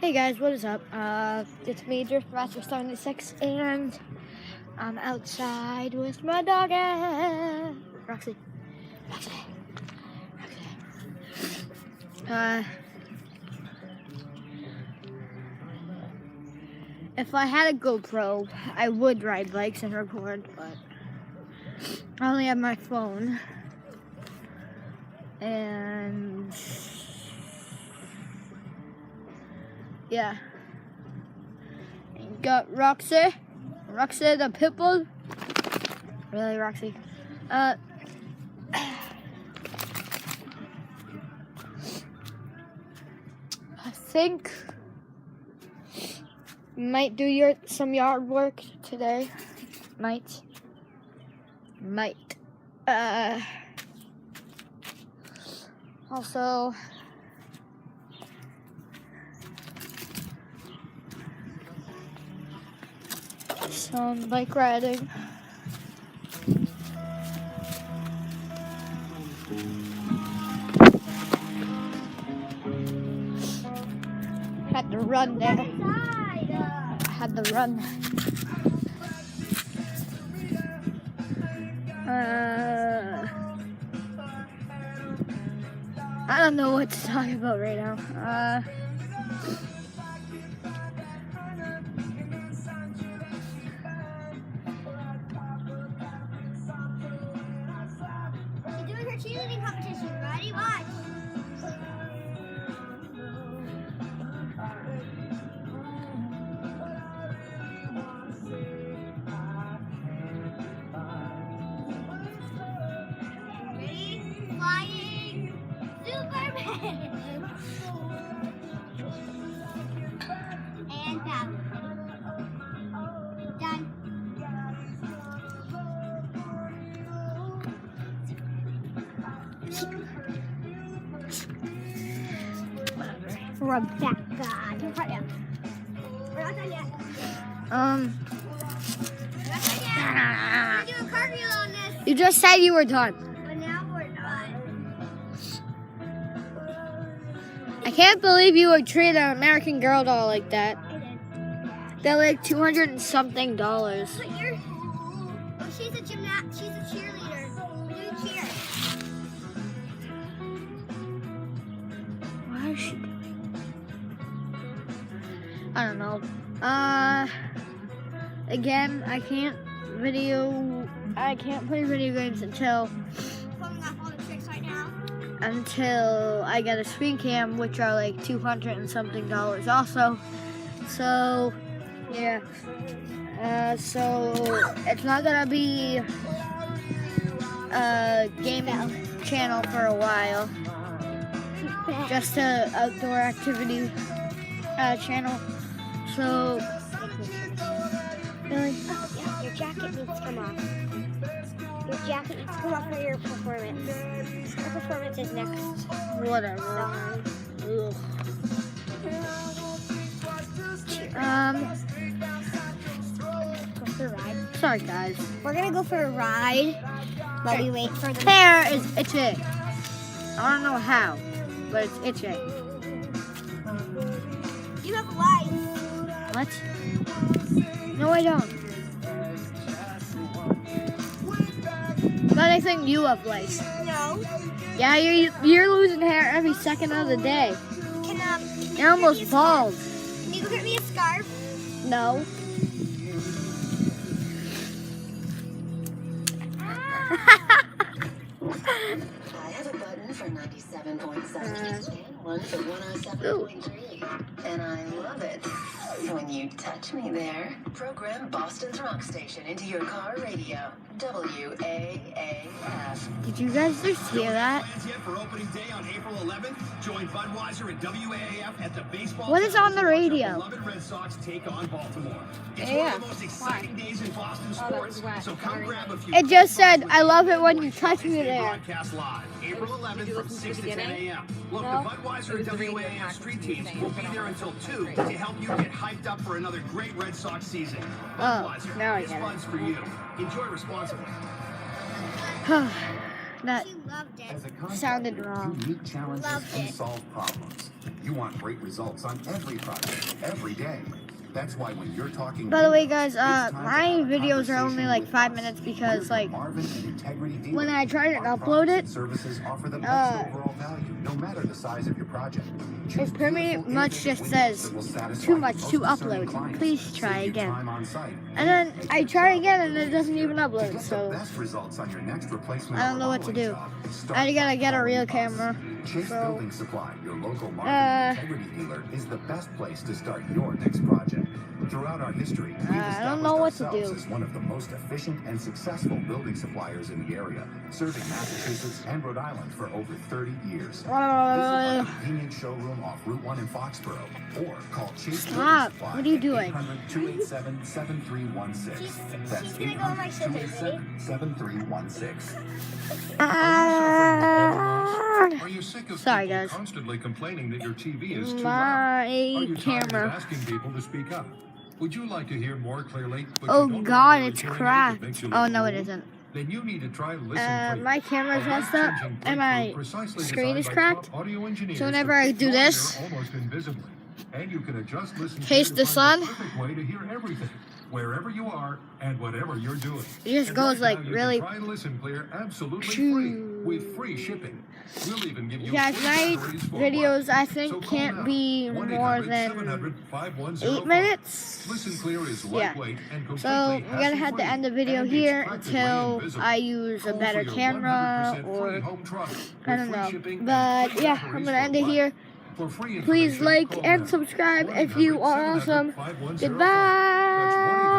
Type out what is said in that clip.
Hey guys, what is up? It's me, Driftmaster 76, and I'm outside with my dog, Roxy. If I had a GoPro, I would ride bikes and record, but I only have my phone. And yeah. Got Roxy the pitbull. Really, Roxy? I think might do some yard work today. Might. Also, some bike riding. Had to run there. Had to run. I don't know what to talk about right now. She's doing her cheerleading competition. Ready? Watch. Ready? Flying Superman. And down. Done. Rub that guy. We're not done yet. We're not done yet. We're doing a cartwheel on this, You just said you were done. but now we're not. I can't believe you would treat an American Girl doll like that. I did. They're like $200 and something. But you're. Oh, she's a gymnast. She's a cheerleader. We're doing cheer. Why is she doing? I don't know. Again, I can't play video games until Pulling off all the tricks right now. I get a screen cam, which are like $200 and something also. So, yeah. So it's not gonna be a gaming channel for a while. Just a outdoor activity channel. So, really? Oh, yeah, your jacket needs to come off. Your jacket needs to come off for your performance. Your performance is next. Whatever. Ugh. Go for a ride. Sorry guys. We're gonna go for a ride while we wait for the. Hair is itching. I don't know how, but it's itching. You have a light. What? No, I don't. But I think you have lice. No. Yeah, you're losing hair every second of the day. Can You're almost bald. Can you go get me a scarf? No. I have a button for 97.7 and one for 107.3, and I love it when you touch me there. Program Boston's Rock Station into your car radio. WAAF. Did you guys just hear that? For opening day on April 11th, join Budweiser and WAAF at the baseball. What is on the radio? Beloved Red Sox take on Baltimore. It's Yeah. one of the most exciting days in Boston sports. So come grab a few. It just said, I love it when you touch me there. Broadcast live April 11th from 6 to 10 a.m. Look, No. the Budweiser and It was the radio WAAF package street thing teams saying will it's be gonna there run until till 2 3. to help you get hyped up for another great Red Sox season. Oh, Budweiser, now I it's get it. fun's for you. Enjoy responsibly. That She loved it. As a contractor, sounded wrong. you meet challenges Loved and it. solve problems. You want great results on every project, every day. That's why when you're talking. By the way, guys, my videos are only like 5 minutes because, like, when I try to upload it, no matter the size of your project. it pretty much just says too much to upload. Please try again. And then I try again and it doesn't even upload. So I don't know what to do. I gotta get a real camera. Chase So, Building Supply, your local Marvin Integrity dealer, is the best place to start your next project. Throughout our history, we've I don't know what to established do. ourselves as one of the most efficient and successful building suppliers in the area, serving Massachusetts and Rhode Island for over 30 years. Visit our convenient showroom off Route 1 in Foxborough, or call Chase Building Stop. Supply What are you at doing? 800-287-7316. That's She's gonna go on my scissors, ready? 800-287-7316. Are you sick of Sorry, people guys. constantly complaining that your TV is too loud? Are My you tired of camera. asking people to speak up? Would you like to hear more clearly? But Oh you don't God, know it's your hearing aid that cracked. makes you Oh look no, it cool? isn't. Then you need to try Listen Clear. My camera's A messed up, life-changing and my breakthrough precisely screen is designed by cracked. top audio engineers So whenever to I keep do your this, ear almost invisibly. And you can adjust Listen Chase Clear the to find sun. perfect way to hear everything, wherever you are and whatever you're doing. It just And goes right like now you really. can try Listen Clear absolutely free Shoo. with free shipping. We'll even give you Guys, free my batteries for videos I So think call can't now. be more than 1-800-700-5105. 8 minutes. Listen Clear is Yeah. lightweight and completely So we're gonna have to end the video hassle-free here and until practically invisible. I use a Call better for your camera 100% free or home trial I don't with free know. shipping and But free yeah, batteries I'm gonna end for it life. here. For free Please information, like call and now. subscribe if you are awesome. 1-800-700-5105. Goodbye. That's